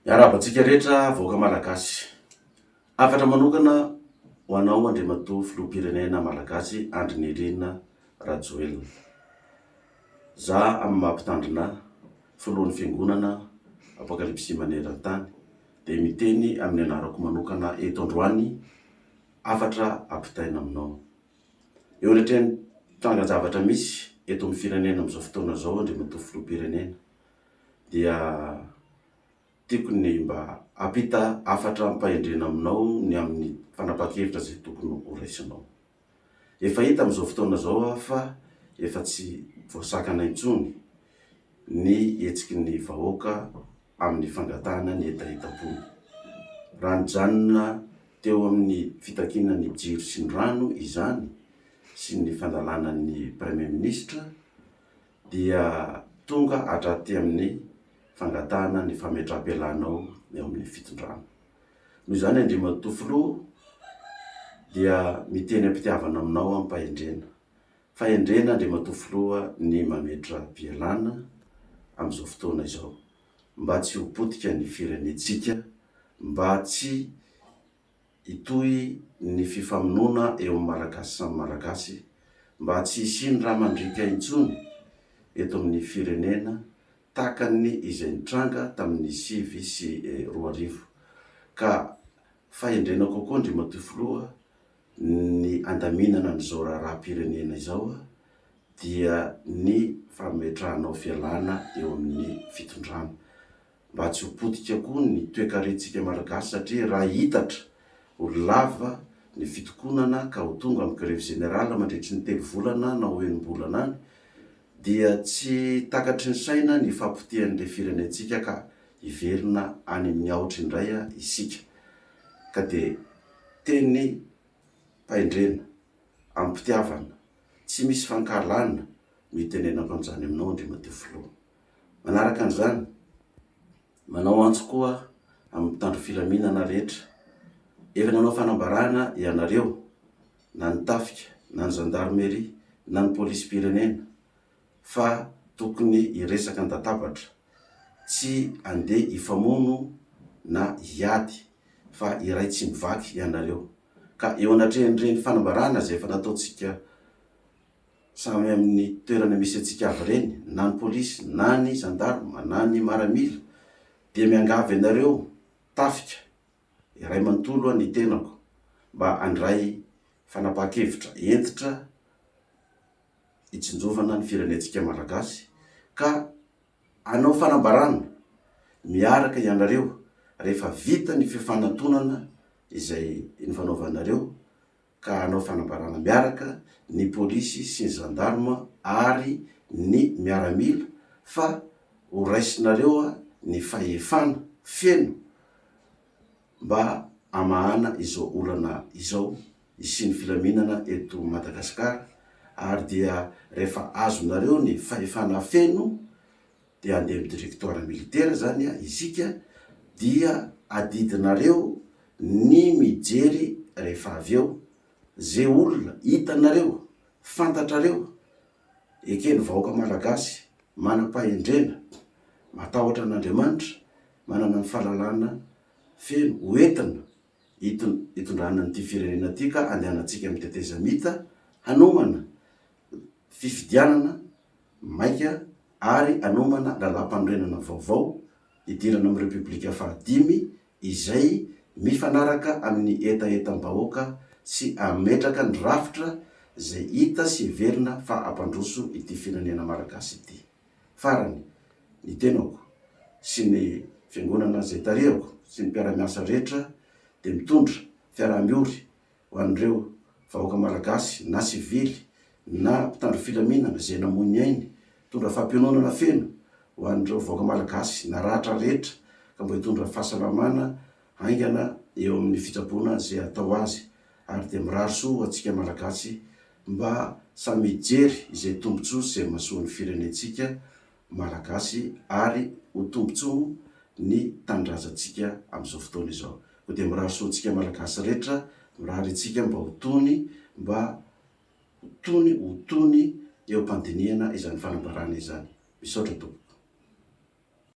Miarabantsika rehetra voaka malagasy. Afatra manokana ho anao Andriamatoa filoham-pirenena malagasy Andry Nirina Rajoelina. Za amin'ny mampitandrina filohan'ny fiangonana Apokalipsy maneran-tany dia miteny amin'ny anarako manokana eto androany afatra ampitaina aminao. Eo anatrany trangan-javatra misy eto amin'ny firenena amin'izao fotoana zao Andriamatoa filoham-pirenena dia tiako ny mba apita afatra ampahendrena aminao ny amin'ny fanapahan-kevitra zay tokony ho raisinao. Efa hita amin'izao fotoana zao fa efa tsy voasakana intsony ny hetsiky ny vahoaka amin'ny fangatahana ny hetaheta-pony. Raha nijanona teo amin'ny fitakiana ny jiro sy ny rano izany sy ny fandalana ny premier ministra dia tonga hatraty amin'ny fangatahana ny fametra-pialanao eo amin'ny fitondrana. Noho izany Andriamatoa filoha dia miteny am-pitiavana aminao ampahendrena. Fahendrena Andriamatoa filoha ny mametra-pialana amin'izao fotoana izao. Mba tsy ho potika ny firenetsika, mba tsy hitohy ny fifamonoana eo amin'ny malagasy samy malagasy, mba tsy hisiny raha mandrika intsony eto amin'ny firenena takany izay nitranga tamin'ny 2024. Ka fahendrena kokoa Andriamatoa filoha ny andaminana an'izao raharaham-pirenena izao dia ny fametrahanao fialana eo amin'ny fitondrana. Mba tsy ho potika koa ny toe-karentsika malagasy satria raha hitatra ho lava ny fitokonana ka ho tonga amin'ny grève générale mandritry ny 3 volana na ho enim-bolana any dia tsy takatry ny saina ny fampitian'le firenetsika ka hiverina any amin'ny aotra indray isika. Ka de teny fahendrena am-pitiavana tsy misy fankahalana no itenenako an'izany aminao Andriamatoa filoha. Manaraka an'izany manao antso koa amin'ny mpitandro filaminana rehetra, efa nanao fanambarana ianareo na ny tafika na ny gendarmerie na ny polisym-pirenena fa tokony hiresaka an-databatra, tsy andeha hifamono na hiady fa iray tsy mivaky ianareo. Ka eo anatrehan'ireny fanambarana zay efa nataontsika samy amin'ny toerana misy antsika avy reny, na ny polisy na ny gendarme na ny maramila, dia miangavy ianareo tafika iray manontolo ny tenako mba andray fanapahan-kevitra entitra hitsinjovana ny firenetsika malagasy, ka anao fanambarana miaraka ianareo rehefa vita ny fifanantonana izay nifanaovanareo, ka anao fanambarana miaraka ny polisy sy ny gendarme ary ny miaramila fa ho raisinareo ny fahefana feno mba amahana izao olana izao isiny filaminana eto Madagasikara. Ary dia rehefa azonareo ny fahefana feno dia andeha amin'ny directoire militaire zany isika, dia adidinareo ny mijery rehefa avy eo zay olona hitanareo, fantatrareo ekeny vahoaka malagasy manam-pahendrena, matahotra an'Andriamanitra, manana ny fahalalana feno hoentina hitondrana an'ity firenena ty ka andehanantsika amin'ny teteza mita hanomana fifidianana maika ary hanomana lalam-panorenana vaovao hidirana amin'ny Repoblika fahadimy izay mifanaraka amin'ny etaetam-bahoaka sy ametraka ny rafitra zay hita sy heverina fa ampandroso ity firenena malagasy ity. Farany ny tenako sy ny fiangonana zay tarihako sy ny mpiara-miasa rehetra de mitondra fiaraha-miory ho an'ireo vahoaka malagasy na sivily na mpitandro filaminana zay namony ainy, tondra fampiononana feno ho an'ireo vahoaka malagasy na rahatra rehetra ka mba hitondra fahasalamana haingana eo amin'ny fitsaboana zay atao azy. Ary de mirary soa atsika malagasy mba samy hijery izay tombotsoa zay mahasoa ny firenetsika malagasy ary ho tombotsoa ny tanindrazantsika amin'izao fotoana izao. Ko de mirary soa atsika malagasy rehetra, mirary atsika mba ho tony eo am-pandinihana izany fanambarana izany. Misaotra tompoko.